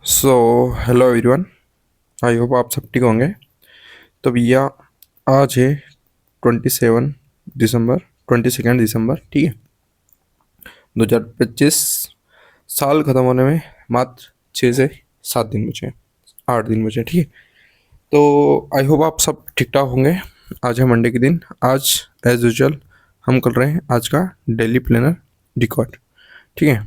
So hello everyone. I hope आप सब ठीक होंगे। तो भैया आज है 27 दिसंबर 22 दिसंबर, ठीक है। 2025 साल ख़त्म होने में मात्र 6 से 7 दिन बचे हैं, 8 दिन बचे हैं, ठीक है। तो आई होप आप सब ठीक ठाक होंगे। आज है मंडे के दिन। आज एज यूजल हम कर रहे हैं आज का डेली प्लानर रिकॉर्ड, ठीक है।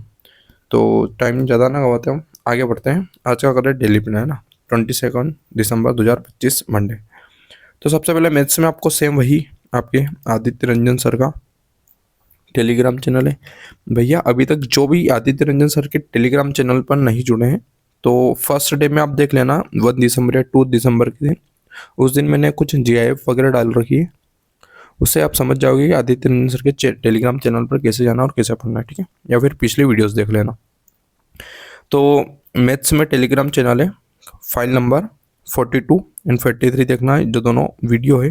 तो टाइम ज़्यादा ना गवाते हम आगे बढ़ते हैं। आज का कर रहे हैं डेली प्लान, है ना। 22 दिसंबर 2025 मंडे। तो सबसे पहले मैथ्स में आपको सेम वही आपके आदित्य रंजन सर का टेलीग्राम चैनल है। भैया अभी तक जो भी आदित्य रंजन सर के टेलीग्राम चैनल पर नहीं जुड़े हैं तो फर्स्ट डे में आप देख लेना, 1 दिसंबर या 2 दिसंबर के दिन। उस दिन मैंने कुछ GIF वगैरह डाल रखी है, उससे आप समझ जाओगे कि आदित्य रंजन सर के टेलीग्राम चैनल पर कैसे जाना और कैसे पढ़ना है, ठीक है। या फिर पिछली वीडियोस देख लेना। तो मैथ्स में टेलीग्राम चैनल है, फाइल नंबर 42 एंड 43 देखना है, जो दोनों वीडियो है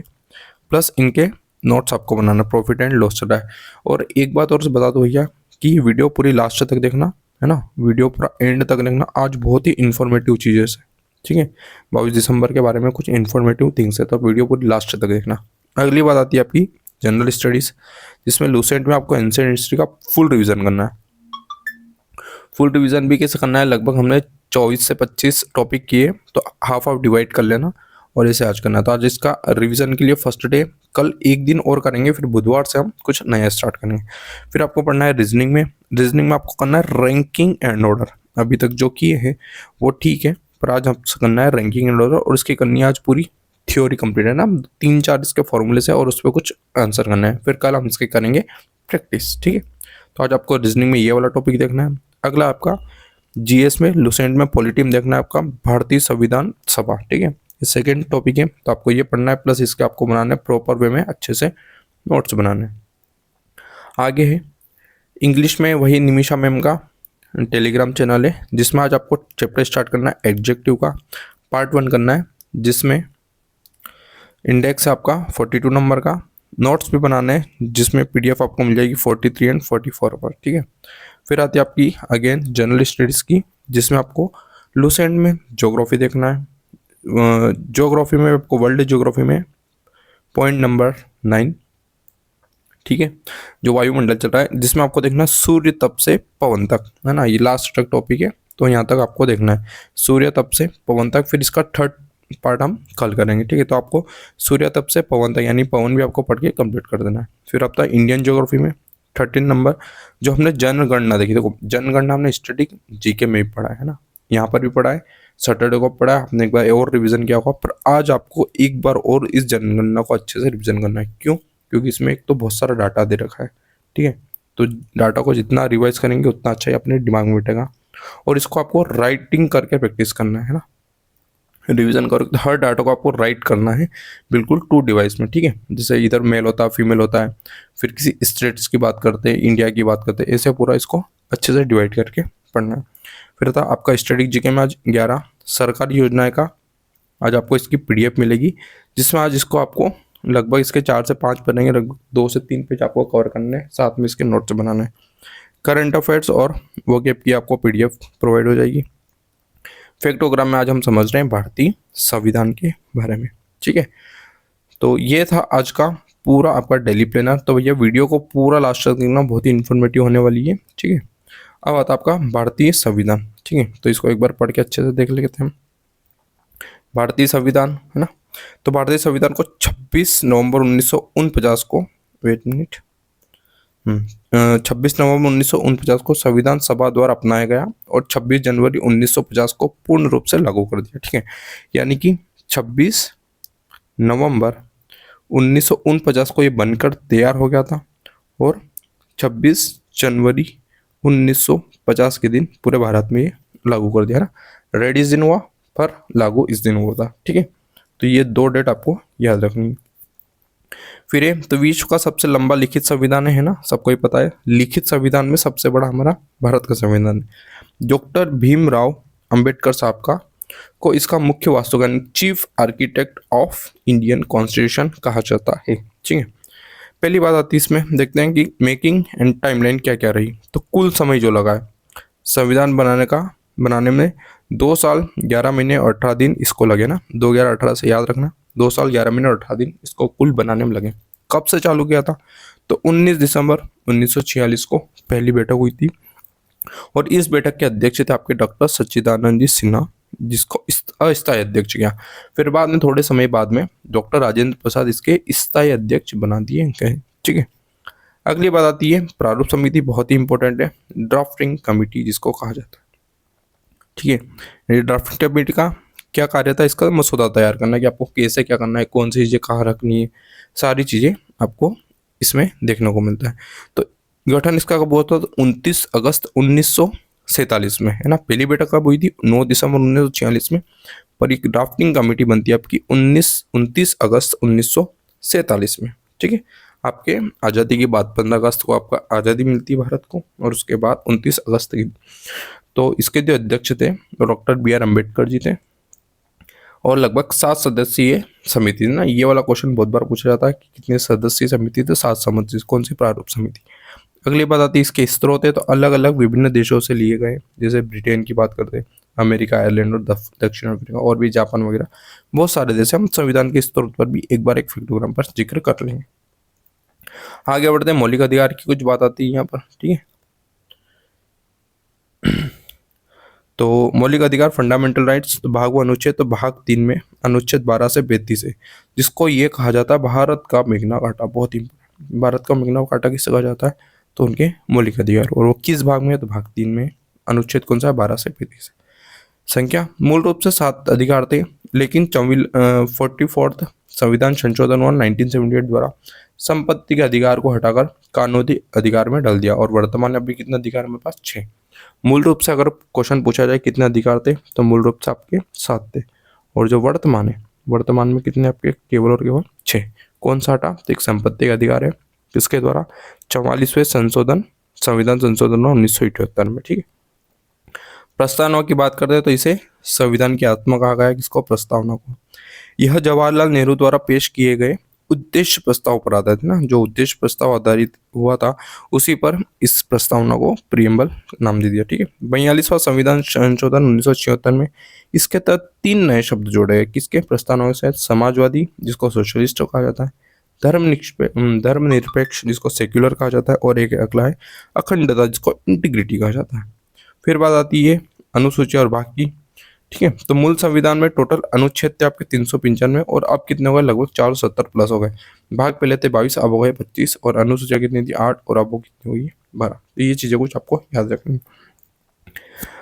प्लस इनके नोट्स आपको बनाना, प्रॉफिट एंड लॉस चला है। और एक बात और से बता दो भैया कि वीडियो पूरी लास्ट तक देखना, है ना। वीडियो पूरा एंड तक देखना। आज बहुत ही इन्फॉर्मेटिव चीज़ें से, ठीक है। 22 दिसंबर के बारे में कुछ इन्फॉर्मेटिव थिंग्स है, तो वीडियो पूरी लास्ट तक देखना। अगली बात आती है आपकी जनरल स्टडीज़, जिसमें लूसेंट में आपको एंशिएंट हिस्ट्री का फुल रिवीजन करना है। फुल रिवीजन भी कैसे करना है, लगभग हमने 24 से 25 टॉपिक किए, तो हाफ हाफ डिवाइड कर लेना और ऐसे आज करना। तो आज इसका रिवीजन के लिए फर्स्ट डे, कल एक दिन और करेंगे, फिर बुधवार से हम कुछ नया स्टार्ट करेंगे। फिर आपको पढ़ना है रीजनिंग में। रीजनिंग में आपको करना है रैंकिंग एंड ऑर्डर। अभी तक जो किए हैं वो ठीक है, पर आज हमसे करना है रैंकिंग एंड ऑर्डर, और इसकी करनी है आज पूरी थ्योरी कंप्लीट, है ना। 3-4 इसके फॉर्मूले से और उस पर कुछ आंसर करना है। फिर कल हम इसके करेंगे प्रैक्टिस, ठीक है। तो आज आपको रीजनिंग में ये वाला टॉपिक देखना है। अगला आपका GS में लुसेंट में पॉलिटी में देखना है आपका भारतीय संविधान सभा, ठीक है। ये सेकेंड टॉपिक है, तो आपको ये पढ़ना है, प्लस इसके आपको बनाना है प्रॉपर वे में, अच्छे से नोट्स बनाने हैं। आगे है इंग्लिश में, वही निमिषा मैम का टेलीग्राम चैनल है, जिसमें आज आपको चैप्टर स्टार्ट करना है एडजेक्टिव का, पार्ट 1 करना है, जिसमें इंडेक्स है आपका 42 नंबर का। नोट्स भी बनाने हैं, जिसमें PDF आपको मिल जाएगी 43 एंड 44 पर, ठीक है। फिर आती है आपकी अगेन जनरल स्टडीज़ की, जिसमें आपको लुसेंट में ज्योग्राफी देखना है। ज्योग्राफी में आपको वर्ल्ड ज्योग्राफी में पॉइंट नंबर 9, ठीक है, जो वायुमंडल चल रहा है, जिसमें आपको देखना है सूर्य तप से पवन तक, है ना। ये लास्ट तक टॉपिक है, तो यहाँ तक आपको देखना है सूर्य तप से पवन तक। फिर इसका थर्ड पार्ट हम कल करेंगे, ठीक है। तो आपको सूर्य तप से पवन तक, यानी पवन भी आपको पढ़ के कंप्लीट कर देना है। फिर आपका इंडियन ज्योग्राफी में 13 नंबर, जो हमने जनगणना देखी। देखो जनगणना हमने स्टैटिक GK में भी पढ़ा है ना, यहाँ पर भी पढ़ा है, सैटरडे को पढ़ा है, हमने एक बार और रिवीजन किया होगा। पर आज आपको एक बार और इस जनगणना को अच्छे से रिवीजन करना है। क्यों? क्योंकि इसमें एक तो बहुत सारा डाटा दे रखा है, ठीक है। तो डाटा को जितना रिवाइज करेंगे उतना अच्छा ही अपने दिमाग में बैठेगा। और इसको आपको राइटिंग करके प्रैक्टिस करना है ना। रिवीजन करो तो हर डाटा को आपको राइट करना है, बिल्कुल 2 डिवाइस में, ठीक है। जैसे इधर मेल होता है, फीमेल होता है, फिर किसी स्टेट्स की बात करते हैं, इंडिया की बात करते हैं, ऐसे पूरा इसको अच्छे से डिवाइड करके पढ़ना है। फिर था आपका स्टैटिक GK में आज 11 सरकारी योजनाएं का, आज आपको इसकी PDF मिलेगी, जिसमें आज इसको आपको लगभग इसके 4 से 5 पढ़ेंगे, लगभग 2 से 3 पेज आपको कवर करने हैं, साथ में इसके नोट्स बनाने हैं। करंट अफेयर्स और वो गैप की आपको PDF प्रोवाइड हो जाएगी। फैक्टोग्राम में आज हम समझ रहे हैं भारतीय संविधान के बारे में, ठीक है। तो ये था आज का पूरा आपका डेली प्लानर। तो भैया वीडियो को पूरा लास्ट तक देखना, बहुत ही इन्फॉर्मेटिव होने वाली है, ठीक है। अब आता आपका भारतीय संविधान, ठीक है। तो इसको एक बार पढ़ के अच्छे से देख लेते हैं। भारतीय संविधान, है ना। तो भारतीय संविधान को 26 नवंबर 1949 को, वेट मिनट, 26 नवंबर 1949 को संविधान सभा द्वारा अपनाया गया और 26 जनवरी 1950 को पूर्ण रूप से लागू कर दिया, ठीक है। यानी कि 26 नवंबर 1949 को ये बनकर तैयार हो गया था और 26 जनवरी 1950 के दिन पूरे भारत में ये लागू कर दिया ना। रेड इस दिन हुआ, पर लागू इस दिन हुआ था, ठीक है। तो ये 2 डेट आपको याद रखनी है। फिर ये तो विश्व का सबसे लंबा लिखित संविधान है ना, सबको ही पता है। लिखित संविधान में सबसे बड़ा हमारा भारत का संविधान है। डॉक्टर भीमराव अंबेडकर साहब का को इसका मुख्य वास्तुकार, chief architect of Indian constitution कहा जाता है, ठीक है। पहली बात आती है इसमें, देखते हैं कि मेकिंग एंड टाइमलाइन क्या क्या रही। तो कुल समय जो लगा है संविधान बनाने का बनाने में 2 साल 11 महीने और 18 दिन इसको लगे ना, 2018 से याद रखना, 2 साल 11 महीने और 18 दिन इसको कुल बनाने में लगे। कब से चालू किया था? तो 19 दिसंबर 1946 को पहली बैठक हुई थी और इस बैठक के अध्यक्ष थे आपके डॉक्टर सच्चिदानंद जी सिन्हा, जिसको अस्थायी अध्यक्ष किया। फिर बाद में थोड़े समय बाद में डॉक्टर राजेंद्र प्रसाद इसके स्थायी अध्यक्ष बना दिए गए। ठीक है, अगली बात आती है प्रारूप समिति, बहुत ही इंपॉर्टेंट है, ड्राफ्टिंग कमेटी जिसको कहा जाता है। ठीक है, ये ड्राफ्टिंग कमेटी का क्या कार्य था? इसका मसौदा तैयार करना, कि आपको कैसे क्या करना है, कौन सी चीज़ें कहाँ रखनी है, सारी चीज़ें आपको इसमें देखने को मिलता है। तो गठन इसका कब हुआ था? तो 29 अगस्त 1947 में, है ना। पहली बैठक कब हुई थी? 9 दिसंबर 1946 में। पर एक ड्राफ्टिंग कमेटी बनती है आपकी 29 अगस्त 1947 में। ठीक है, आपके आज़ादी के बाद 15 अगस्त को आपका आज़ादी मिलती है भारत को, और उसके बाद 29 अगस्त की। तो इसके जो अध्यक्ष थे डॉक्टर BR अम्बेडकर जी थे, और लगभग 7 सदस्यीय समिति ना, ये वाला क्वेश्चन बहुत बार पूछा जाता है कि कितने सदस्यीय समिति थे? 7 समिति। कौन सी प्रारूप समिति? अगली बात आती है इसके स्रोत है, तो अलग अलग विभिन्न देशों से लिए गए, जैसे ब्रिटेन की बात करते हैं, अमेरिका, आयरलैंड और दक्षिण अफ्रीका, और भी जापान वगैरह, बहुत सारे देश। हम संविधान के स्रोत पर भी एक बार एक फैक्टोग्राम पर जिक्र कर लेंगे। आगे बढ़ते हैं, मौलिक अधिकार की कुछ बात आती है यहाँ पर। ठीक है, तो मौलिक अधिकार फंडामेंटल राइट्स, तो भाग व अनुच्छेद, तो भाग 3 में अनुच्छेद 12 से 32 है, जिसको ये कहा जाता है भारत का मेग्ना कार्टा। बहुत ही भारत का मेग्ना कार्टा किससे कहा जाता है? तो उनके मौलिक अधिकार, और वो किस भाग में है? तो भाग 3 में। अनुच्छेद कौन सा है? 12 से 32 है। संख्या मूल रूप से 7 अधिकार थे, लेकिन 44th संविधान संशोधन 1978 द्वारा संपत्ति के अधिकार को हटाकर कानूनी अधिकार में डाल दिया, और वर्तमान में अभी कितने अधिकार हमारे पास? 6। मूल रूप से अगर क्वेश्चन पूछा जाए कितने अधिकार थे, तो मूल रूप से आपके 7 थे, और जो वर्तमान है, वर्तमान में कितने आपके? केवल और केवल 6। कौन सा हटा? तो एक संपत्ति का अधिकार है, किसके द्वारा? 44वें संविधान संशोधन 1978 में। ठीक है, प्रस्तावना की बात करते हैं तो इसे संविधान की आत्मा कहा गया है। किसको? प्रस्तावना को। यह जवाहरलाल नेहरू द्वारा पेश किए गए उद्देश्य प्रस्ताव पर आधारित ना, जो उद्देश्य प्रस्ताव आधारित हुआ था उसी पर इस प्रस्तावना को प्रियम्बल नाम दे दिया। ठीक है, 42वां संविधान संशोधन 1976 में इसके तहत 3 नए शब्द जोड़े गए। किसके? प्रस्तावना के साथ? समाजवादी, जिसको सोशलिस्ट कहा जाता है, धर्मनिरपेक्ष, जिसको सेक्युलर कहा जाता है, और एक अगला है अखंडता, जिसको इंटीग्रिटी कहा जाता है। फिर बात आती है अनुसूची और भाग की। ठीक है, तो मूल संविधान में टोटल अनुच्छेद थे आपके 395, और अब कितने हो गए? लगभग 470 प्लस हो गए। भाग पहले थे 22, अब हो गए 25, और अनुसूचियाँ कितनी थी? 8, और अब वो कितनी हुई? 12। तो ये चीज़ें कुछ आपको याद रखनी।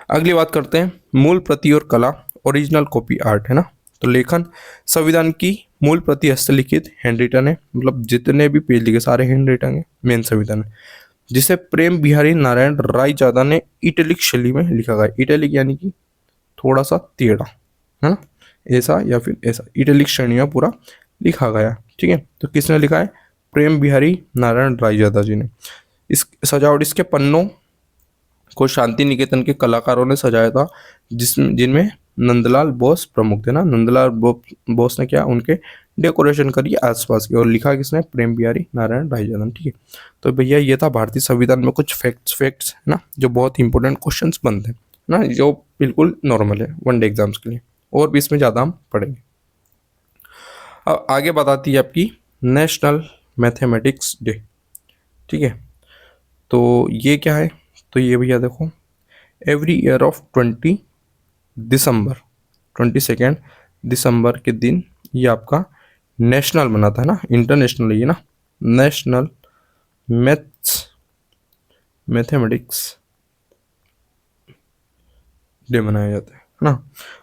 अगली बात करते हैं मूल प्रति और कला, ओरिजिनल कॉपी आर्ट, है ना। तो लेखन, संविधान की मूल प्रति हस्तलिखित हैंड रिटन है, मतलब जितने भी पेज लिखे सारे हैंड रिटन है, मेन संविधान है, जिसे प्रेम बिहारी नारायण रायजादा ने इटैलिक शैली में लिखा गया। इटैलिक यानी कि थोड़ा सा टेढ़ा, है ना, ऐसा या फिर ऐसा, इटैलिक श्रेणी में पूरा लिखा गया। ठीक है, तो किसने लिखा है? प्रेम बिहारी नारायण रायजादा जी ने। इस सजावट, इसके पन्नों को शांति निकेतन के कलाकारों ने सजाया था, जिनमें नंदलाल बोस प्रमुख थे ना। नंदलाल बोस ने क्या? उनके डेकोरेशन करी आसपास की, और लिखा किसने? प्रेम बिहारी नारायण रायजादा। ठीक है, तो भैया ये था भारतीय संविधान में कुछ फैक्ट्स है ना, जो बहुत इंपॉर्टेंट क्वेश्चंस बनते हैं ना, जो बिल्कुल नॉर्मल है वनडे एग्जाम्स के लिए, और भी इसमें ज़्यादा हम पढ़ेंगे। अब आगे बताती है आपकी नेशनल मैथमेटिक्स डे। ठीक है, तो ये क्या है? तो ये भैया देखो, एवरी ईयर ऑफ 22 दिसंबर के दिन ये आपका नेशनल मनाता है ना, इंटरनेशनल ये ना, नेशनल मैथमेटिक्स डे मनाया जाता है ना।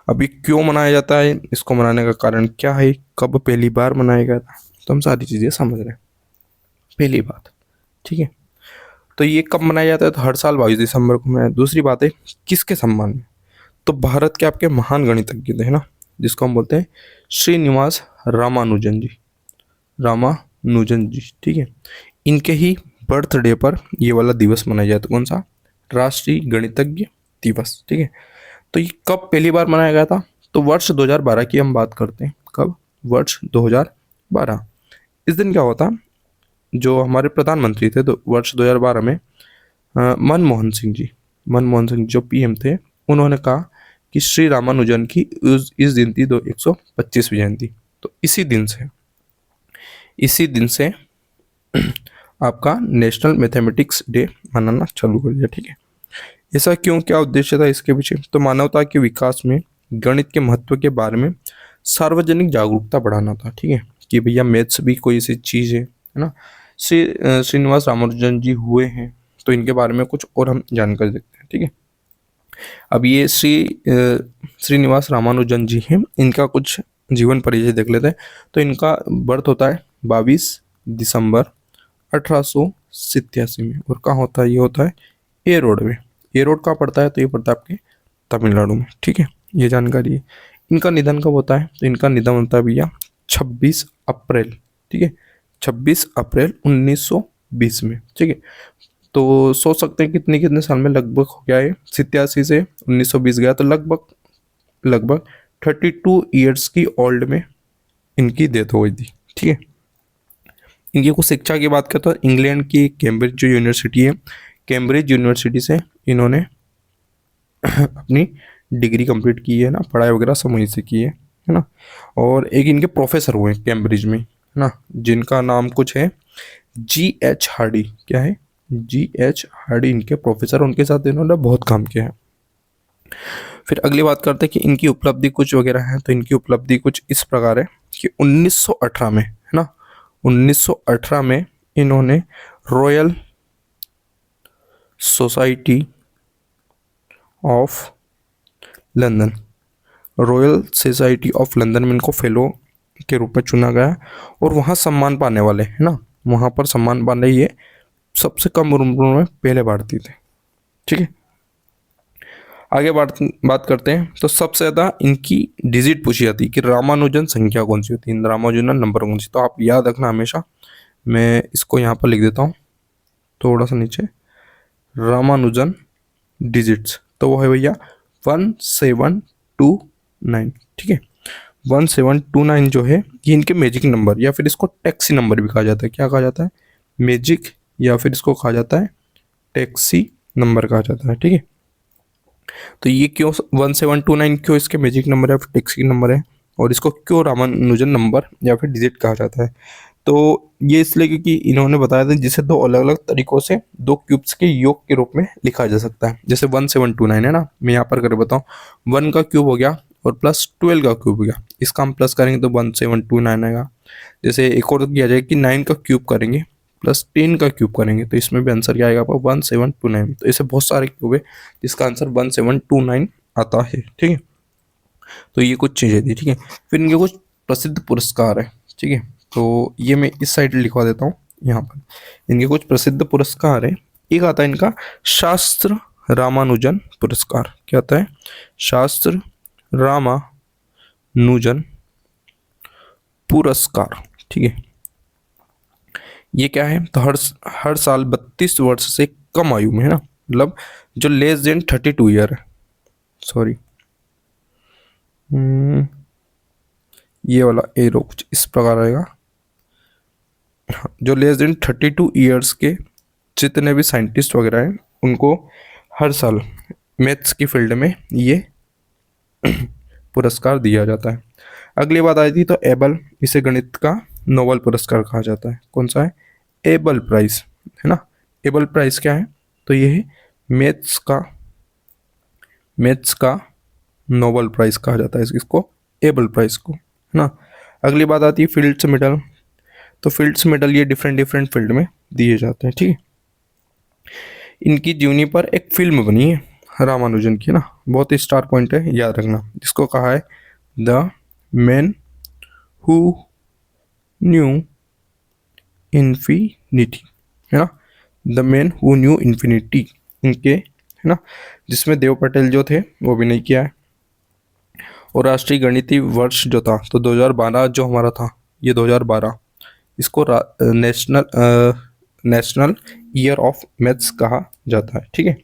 अभी क्यों मनाया जाता है, इसको मनाने का कारण क्या है, कब पहली बार मनाया गया था, तो हम सारी चीज़ें समझ रहे हैं। पहली बात, ठीक है, तो ये कब मनाया जाता है? तो हर साल 22 दिसंबर को मनाया। दूसरी बात है किसके सम्मान में? तो भारत के आपके महान गणितज्ञ थे ना, जिसको हम बोलते हैं श्रीनिवास रामानुजन जी। ठीक है, इनके ही बर्थडे पर ये वाला दिवस मनाया जाता है। कौन सा? राष्ट्रीय गणितज्ञ दिवस। ठीक है, तो ये कब पहली बार मनाया गया था? तो वर्ष 2012 की हम बात करते हैं। कब? वर्ष 2012। इस दिन क्या होता, जो हमारे प्रधानमंत्री थे तो वर्ष 2012 में मनमोहन सिंह जी जो PM थे, उन्होंने कहा कि श्री रामानुजन की इस दिन थी 125वीं जयंती। तो इसी दिन से आपका नेशनल मैथमेटिक्स डे मनाना चालू कर दिया। ठीक है, ऐसा क्यों, क्या उद्देश्य था इसके पीछे? तो मानवता के विकास में गणित के महत्व के बारे में सार्वजनिक जागरूकता बढ़ाना था। ठीक है, कि भैया मैथ्स भी कोई ऐसी चीज़ है ना। श्रीनिवास रामानुजन जी हुए हैं, तो इनके बारे में कुछ और हम जानकारी देखते हैं। ठीक है, अब ये श्रीनिवास रामानुजन जी हैं, इनका कुछ जीवन परिचय देख लेते हैं। तो इनका बर्थ होता है 22 दिसंबर 1887 में, और कहाँ होता है? ये होता है ए रोड में। ए रोड कहाँ पड़ता है? तो ये पड़ता है आपके तमिलनाडु में। ठीक है, ये जानकारी है। इनका निधन कब होता है? तो इनका निधन होता है भैया 26 अप्रैल। ठीक है, 26 अप्रैल 1920 में। ठीक है, तो सोच सकते हैं कितने साल में लगभग हो गया है। 87 से 1920 गया, तो लगभग 32 ईयर्स की ओल्ड में इनकी डेथ हो गई थी। ठीक है, इनकी कुछ शिक्षा की बात करते हैं। इंग्लैंड की कैम्ब्रिज जो यूनिवर्सिटी है, कैम्ब्रिज यूनिवर्सिटी से इन्होंने अपनी डिग्री कंप्लीट की है ना, पढ़ाई वगैरह सब वहीं से की है ना। और एक इनके प्रोफेसर हुए हैं कैम्ब्रिज में, है ना, जिनका नाम कुछ है G.H. हार्डी। क्या है? G.H. हार्डी इनके प्रोफेसर, उनके साथ इन्होंने बहुत काम किया है। फिर अगली बात करते हैं कि इनकी उपलब्धि कुछ वगैरह है। तो इनकी उपलब्धि कुछ इस प्रकार है कि 1918 में, है ना, 1918 में इन्होंने royal society of London, royal society of London में इनको फेलो के रूप में चुना गया, और वहाँ सम्मान पाने वाले, है ना, वहाँ पर सम्मान पाने ये सबसे कम उम्र में पहले भारतीय थे। ठीक है, आगे बात करते हैं। तो सबसे ज़्यादा इनकी डिजिट पूछी जाती है कि रामानुजन संख्या कौन सी होती है, रामानुजन नंबर कौन सी। तो आप याद रखना हमेशा, मैं इसको यहाँ पर लिख देता हूँ थोड़ा सा नीचे, रामानुजन डिजिट्स। तो वो है भैया 1729। ठीक है, 1729 जो है ये इनके मैजिक नंबर, या फिर इसको टैक्सी नंबर भी कहा जाता है। क्या कहा जाता है? मैजिक, या फिर इसको कहा जाता है टैक्सी नंबर कहा जाता है। ठीक है, तो ये क्यों 1729, क्यों इसके मैजिक नंबर या फिर टैक्सी नंबर है, और इसको क्यों रामानुजन नंबर या फिर डिजिट कहा जाता है? तो ये इसलिए क्योंकि इन्होंने बताया था जिसे दो अलग अलग तरीकों से दो क्यूब्स के योग के रूप में लिखा जा सकता है। जैसे 1729 है ना, मैं यहाँ पर कर बताऊँ, 1 का क्यूब हो गया और प्लस 12 का क्यूब हो गया, इसका हम प्लस करेंगे तो 1729 आएगा। जैसे एक और किया जाए कि 9 का क्यूब करेंगे प्लस 10 का क्यूब करेंगे, तो इसमें भी आंसर क्या आएगा आपका 1729। तो ऐसे बहुत सारे क्यूब है जिसका आंसर 1729 आता है। ठीक है, तो ये कुछ चीज़ें थी। ठीक है, फिर इनके कुछ प्रसिद्ध पुरस्कार है। ठीक है, तो ये मैं इस साइड लिखवा देता हूँ यहाँ पर। इनके कुछ प्रसिद्ध पुरस्कार है। एक आता है इनका शास्त्र रामानुजन पुरस्कार। क्या आता है? शास्त्र रामानुजन पुरस्कार। ठीक है, ये क्या है? तो हर साल 32 वर्ष से कम आयु में, है ना, मतलब जो लेस देन 32 ईयर है, सॉरी, ये वाला एरो कुछ इस प्रकार आएगा। जो लेस देन 32 ईयर्स के जितने भी साइंटिस्ट वगैरह हैं उनको हर साल मैथ्स की फील्ड में ये पुरस्कार दिया जाता है। अगली बात आई थी तो एबल, इसे गणित का नोबेल पुरस्कार कहा जाता है। कौन सा है? एबल प्राइज, है ना। एबल प्राइज क्या है? तो ये है मैथ्स का नोबेल प्राइज कहा जाता है इसको, एबल प्राइज को, है ना। अगली बात आती है फील्ड्स मेडल। तो फील्ड्स मेडल ये डिफरेंट फील्ड में दिए जाते हैं। ठीक है, इनकी जीवनी पर एक फिल्म बनी है रामानुजन की, ना, बहुत ही स्टार पॉइंट है, याद रखना, जिसको कहा है the man who knew infinity, है ना, the man who knew infinity इनके, है ना, जिसमें देव पटेल जो थे वो भी नहीं किया है। और राष्ट्रीय गणितीय वर्ष जो था तो 2012 जो हमारा था, ये 2012, इसको नेशनल ईयर ऑफ मैथ्स कहा जाता है। ठीक है,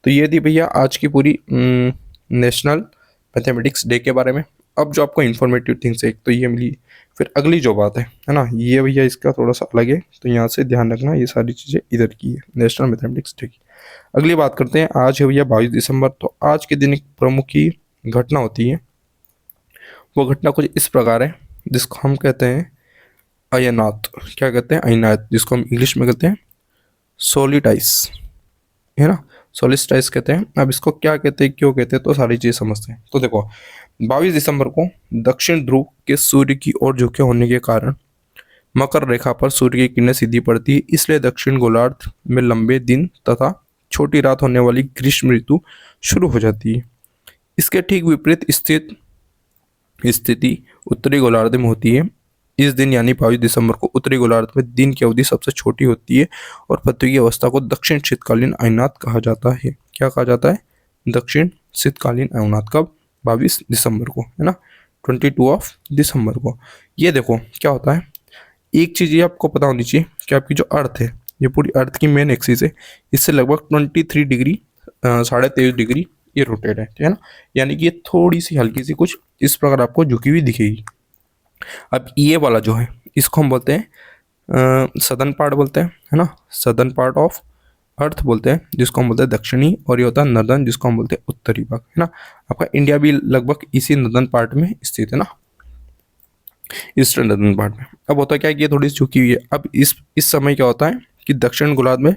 तो ये थी भैया आज की पूरी नेशनल मैथमेटिक्स डे के बारे में। अब जो आपको इन्फॉर्मेटिव थिंग्स है, एक तो ये मिली। फिर अगली जो बात है ना, ये भैया इसका थोड़ा सा अलग है, तो यहाँ से ध्यान रखना, ये सारी चीज़ें इधर की है नेशनल मैथमेटिक्स डे की। अगली बात करते हैं, आज है भैया 22 दिसंबर। तो आज के दिन एक प्रमुख ही घटना होती है। वो घटना कुछ इस प्रकार है, जिसको हम कहते हैं अयनात। क्या कहते हैं? अयनात, जिसको हम इंग्लिश में कहते हैं सोलिटाइस, है ना, सोलिस्टाइस कहते हैं। अब इसको क्या कहते हैं, क्यों कहते हैं, तो सारी चीज समझते हैं। तो देखो, 22 दिसंबर को दक्षिण ध्रुव के सूर्य की ओर झुके होने के कारण मकर रेखा पर सूर्य की किरणें सीधी पड़ती है, इसलिए दक्षिण गोलार्ध में लंबे दिन तथा छोटी रात होने वाली ग्रीष्म ऋतु शुरू हो जाती है। इसके ठीक विपरीत स्थिति उत्तरी गोलार्ध में होती है। इस दिन यानी 22 दिसंबर को उत्तरी गोलार्ध में दिन की अवधि सबसे छोटी होती है और पृथ्वी की अवस्था को दक्षिण शीतकालीन अयनात कहा जाता है। क्या कहा जाता है? दक्षिण शीतकालीन अयनात। कब? 22 दिसंबर को, है ना, 22 दिसंबर को। ये देखो क्या होता है, एक चीज ये आपको पता होनी चाहिए कि आपकी जो अर्थ है, ये पूरी अर्थ की मेन एक्सिस है, इससे लगभग 23 डिग्री 23.5 डिग्री ये रोटेट है, ठीक है ना। यानी कि ये थोड़ी सी हल्की सी कुछ इस प्रकार आपको झुकी हुई दिखेगी। अब ये वाला जो है, इसको हम बोलते हैं सदर्न पार्ट बोलते हैं, है ना, सदर्न पार्ट ऑफ अर्थ बोलते हैं, जिसको हम बोलते हैं दक्षिणी, और ये होता है नर्दर्न, जिसको हम बोलते हैं उत्तरी भाग, है ना। आपका इंडिया भी लगभग इसी नर्दर्न पार्ट में स्थित है ना, ईस्टर्न नर्दर्न पार्ट में। अब होता क्या है कि ये थोड़ी सी झुकी हुई है। अब इस समय क्या होता है कि दक्षिण गोलार्ध में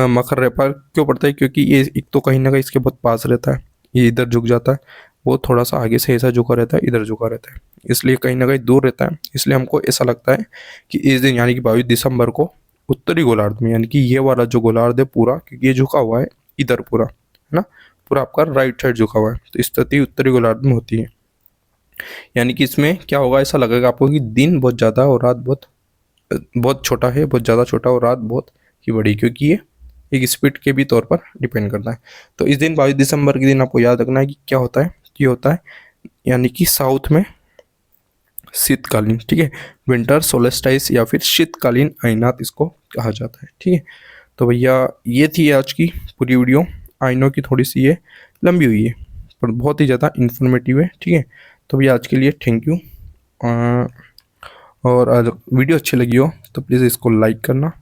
मकर रेखा क्यों पड़ता है, क्योंकि ये एक तो कहीं ना कहीं इसके बहुत पास रहता है, ये इधर झुक जाता है, वो थोड़ा सा आगे से ऐसा झुका रहता है, इधर झुका रहता है, इसलिए कहीं ना कहीं दूर रहता है। इसलिए हमको ऐसा लगता है कि इस दिन यानी कि 22 दिसंबर को उत्तरी गोलार्ध में, यानी कि ये वाला जो गोलार्ध है पूरा, क्योंकि ये झुका हुआ है इधर पूरा, है ना, पूरा आपका राइट साइड झुका हुआ है, तो स्थिति उत्तरी गोलार्ध में होती है। यानी कि इसमें क्या होगा, ऐसा लगेगा आपको कि दिन बहुत ज़्यादा और रात बहुत बहुत छोटा है, बहुत ज़्यादा छोटा और रात बहुत ही बड़ी, क्योंकि ये एक स्पीड के भी तौर पर डिपेंड करता है। तो इस दिन 22 दिसंबर के दिन आपको याद रखना है कि क्या होता है, कि होता है यानी कि साउथ में शीतकालीन, ठीक है, विंटर सोलेस्टाइस या फिर शीतकालीन अयनात इसको कहा जाता है, ठीक है। तो भैया ये थी आज की पूरी वीडियो। आई नो कि थोड़ी सी ये लंबी हुई है, पर बहुत ही ज़्यादा इन्फॉर्मेटिव है, ठीक है। तो भैया आज के लिए थैंक यू। और अगर वीडियो अच्छी लगी हो तो प्लीज़ इसको लाइक करना,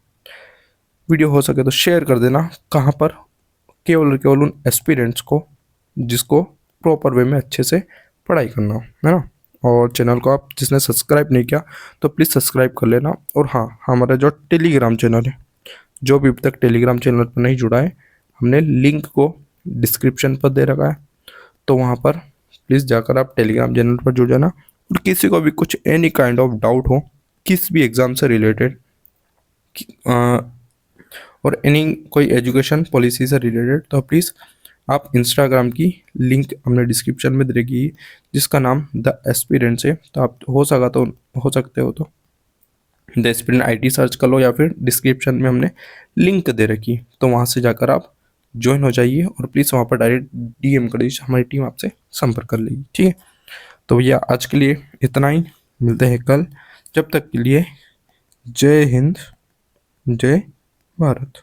वीडियो हो सके तो शेयर कर देना। कहाँ पर? केवल और केवल उन एस्पिरेंट्स को जिसको प्रॉपर वे में अच्छे से पढ़ाई करना हो, है ना। और चैनल को आप जिसने सब्सक्राइब नहीं किया तो प्लीज़ सब्सक्राइब कर लेना। और हाँ, हमारा जो टेलीग्राम चैनल है, जो भी अभी तक टेलीग्राम चैनल पर नहीं जुड़ा है, हमने लिंक को डिस्क्रिप्शन पर दे रखा है, तो वहाँ पर प्लीज़ जाकर आप टेलीग्राम चैनल पर जुड़ जाना। और किसी को भी कुछ एनी काइंड ऑफ डाउट हो किस भी एग्ज़ाम से रिलेटेड और एनी कोई एजुकेशन पॉलिसी से रिलेटेड, तो प्लीज़ आप इंस्टाग्राम की लिंक हमने डिस्क्रिप्शन में दे रखी है, जिसका नाम द एस्पिरेंट्स है। तो आप हो सकते हो तो द एस्पिरेंट IT सर्च कर लो, या फिर डिस्क्रिप्शन में हमने लिंक दे रखी, तो वहाँ से जाकर आप ज्वाइन हो जाइए और प्लीज़ वहाँ पर डायरेक्ट DM कर दीजिए, हमारी टीम आपसे संपर्क कर लेगी, ठीक है। तो भैया आज के लिए इतना ही, मिलते हैं कल। जब तक के लिए जय हिंद, जय भारत।